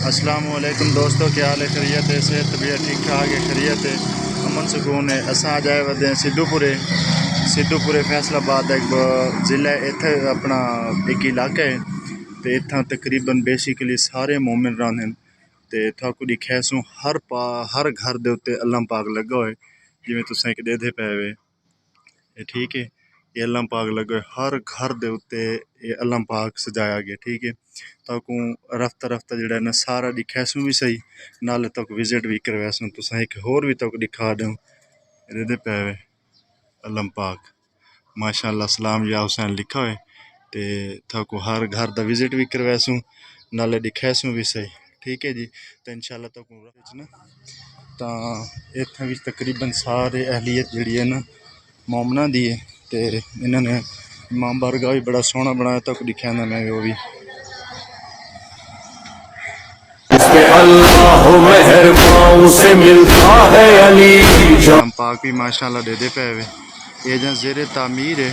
अस्सलाम वालेकुम दोस्तों, क्या हाल है? खैरियत है? सेहत तबीयत ठीक ठाक है? खैरियत है, अमन सुकून है। अस आ जाए वदे सिद्धूपुरे फैसलाबाद एक ज़िला इत्थे अपना एक इलाका है। तो इत्थां तकरीबन बेसिकली सारे मोमिन रौंदे हैं। तो इत्थां को दिखैसूँ हर घर दे उत्ते अल्लाह पाक लगा होए, जिवें तुसें एक देदे पे वे। ठीक है, ये अल्लाह पाक लगे हर घर दे उत्ते ये अल्लाह पाक सजाया गया। ठीक है, ताकू रफ्ता रफ्ता जड़ा ना सारा दिखैसूँ भी सही, नाले तक विजिट भी करवैसूँ। तुसें एक होर भी तक दिखा दूँ एदे पे अल्लाह पाक माशाअल्लाह सलाम या हुसैन लिखा हुए। तो थाकू हर घर दा विजिट भी करवैसूँ, नाले दिखैसूँ भी सही। ठीक है जी, तो इंशाअल्लाह तक ना तो इत्थें भी तकरीबन सारे अहलियत जी है ना मोमना दी है। तो इन्होंने इमाम बारगाह भी बड़ा सोहना बनाया, तक दिखा ना मैं वो भी हम पाक भी माशाअल्लाह दे पे वे। ये जहाँ ज़ेरे तामीर है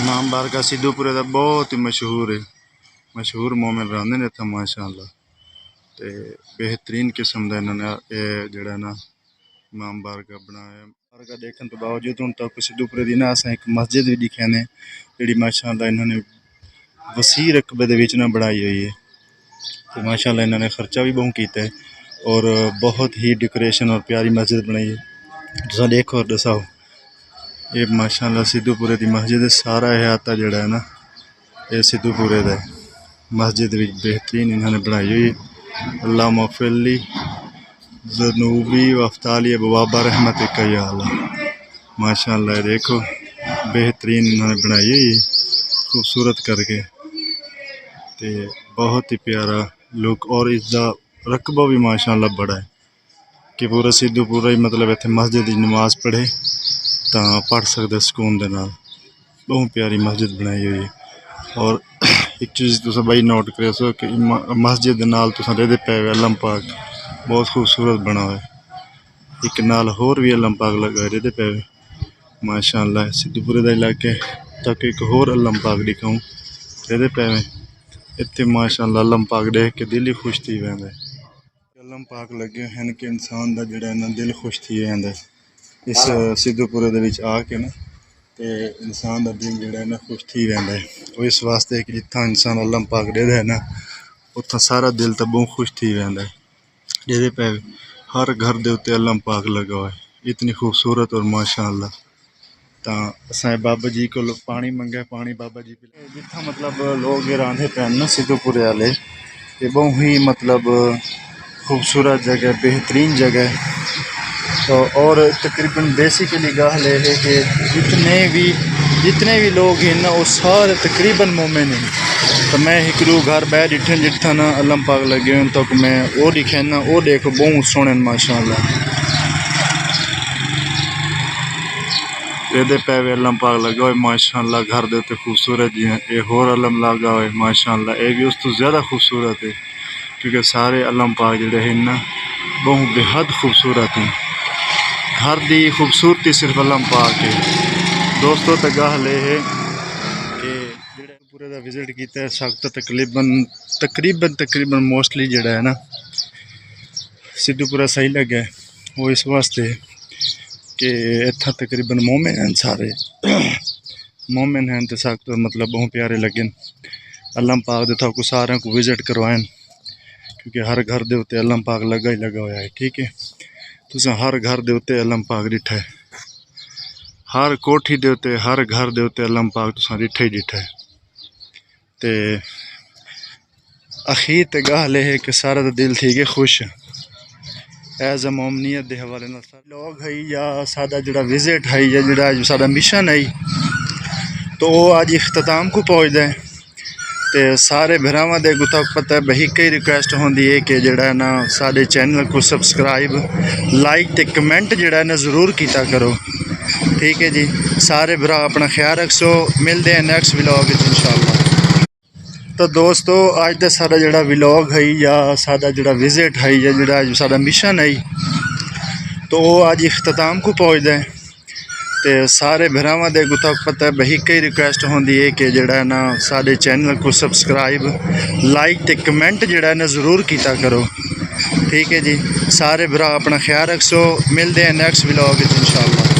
इमाम बारगाह सिद्धूपुरे का, बहुत ही मशहूर मोमिन रौंदे ने इत्थे माशाअल्लाह। तो बेहतरीन किस्म का इन्होंने ये जड़ा ना इमाम बारगाह बनाया। बारगाह देखने तो बावजूद हूँ तक सिद्धूपुरे की ना असें एक मस्जिद भी दिखे ने, जी माशाअल्लाह इन्होंने वसी रकबे दे विच ना बनाई हुई है। तो माशाअल्लाह इन्होंने खर्चा भी बहुत किया है और बहुत ही डेकोरेशन और प्यारी मस्जिद बनाई है। तुम देखो और दसाओ, ये माशाअल्लाह सिद्धूपुरे की मस्जिद है। सारा अहाता जड़ा है ना ये सिद्धूपुरे का मस्जिद भी बेहतरीन इन्होंने बनाई हुई है। अल्लाह मफली जनूबी वफ्ताली बाबा रहमत या अल्लाह माशाअल्लाह। देखो बेहतरीन इन्होंने बनाई हुई है खूबसूरत करके, तो बहुत ही प्यारा लुक। और इसका रकबा भी माशाअल्लाह बड़ा है कि पूरा सिद्धूपुरा ही मतलब इतने मस्जिद की नमाज पढ़े तो पढ़ सकते सुकून दे नाल। बहुत प्यारी मस्जिद बनाई हुई है। और एक चीज़ तुम भाई नोट कर सो कि मस्जिद दे नाल तुम दे पे अल्लाह पाक बहुत खूबसूरत बना हुआ है। एक नाल होर भी अल्लाह पाक लगा दे पे माशाअल्लाह। सिद्धूपुरे का इलाके तक एक होर अल्लाह पाक दिखाऊँ दे पे इतने माशाअल्लाह अल्लाह पाक देख के दिल ही खुश थी वैंदा है। अल्लाह पाक लगे हैं कि इंसान का जड़ा ना दिल खुश थी वैंदा है इस सिद्धूपुरे दे विच आके ना। तो इंसान का दिल जड़ा है ना खुश थी वैंदा है। और इस वास्ते कि जितना इंसान अल्लाह पाक दे है ना उतना सारा दिल तो बहुत खुश थी वैंदा है। जिहदे पे हर घर के उत्ते अल्लाह पाक लगा हुआ है, इतनी खूबसूरत और माशाअल्लाह। तो असें बाबा जी को पानी मंगे, पानी बाबा जी पिला जिथा मतलब लोग रांधे पे ना सिद्धूपुरे वाले। ये बहुत ही मतलब खूबसूरत जगह, बेहतरीन जगह। तो और तकरीबन बेसिकली गल है कि जितने भी लोग हैं ना वो सारे तकरीबन मोमिन हैं। तो मैं एक घर बह डिठे जिठा ना अल्लाह पाक लगे हुए तो मैं वो दिखे ना वो देखो बहुत सोहने माशाअल्लाह। ये पे अल्लाह पाक लगा हुआ माशाअल्लाह। घर दे उत्ते खूबसूरत जी हैं, ये होर अल्लाह लगा हुआ माशाअल्लाह। ये भी उस तो ज़्यादा खूबसूरत है क्योंकि सारे अल्लाह पाक जोड़े हैं ना बहुत बेहद खूबसूरत हैं। घर की खूबसूरती सिर्फ अल्लाह पाक है दोस्तों। तो गल ये है कि पूरे का विजिट किया सख्त तकरीबन मोस्टली जड़ा है ना सिद्धूपुरा सही लगे वो इस वास्ते कि इतना तकरीबन मोमिन हैं, सारे मोमिन हैं। तो सख्त मतलब बहुत प्यारे लगे अल्लाह पाक दे को सारे को विजिट करवाएं क्योंकि हर घर के उत्ते अल्लाह पाक लगा ही लगा हुआ है। ठीक है, तुसें हर घर के उत्ते अल्लाह पाक डिठा है, हर कोठी के उत्ते हर घर के उत्ते अल्लाह पाक तुसां डिठा ही डिठा है। तो अखीर ते गल है कि सारा तो दिल थी गए खुश एज अ मोमनीयत के हवाले लोग है या सादा जड़ा विजिट है या जड़ा सादा मिशन है तो वो अज इख्तिताम को पहुँचता है। तो सारे भरावां दे तक पता है भाई एक ही रिक्वेस्ट होंदी है कि जड़ा ना साडे चैनल को सबसक्राइब लाइक ते कमेंट जड़ा ना ज़रूर किया करो। ठीक है जी, सारे भरा अपना ख्याल रखो, मिलते हैं नेक्स्ट व्लॉग इंशाअल्लाह। तो दोस्तों अज का सारा जड़ा व्लॉग है या सादा जड़ा विजिट है या जड़ा सादा मिशन है तो वो अज इख्तिताम को पहुँचता है। ਤੇ ਸਾਰੇ ਭਰਾਵਾਂ ਦੇ ਗੁੱਤਕ ਪਤਾ ਬਈ ਕਈ ਰਿਕੁਐਸਟ ਹੁੰਦੀ ਹੈ ਕਿ ਜਿਹੜਾ ਨਾ ਸਾਡੇ ਚੈਨਲ को ਸਬਸਕ੍ਰਾਈਬ ਲਾਈਕ ਤੇ ਕਮੈਂਟ ਜਿਹੜਾ ਨਾ ਜ਼ਰੂਰ ਕੀਤਾ ਕਰੋ। ठीक है जी, सारे भरा अपना ख्याल रखो, मिलते हैं नेक्स्ट व्लॉग इंशाल्लाह।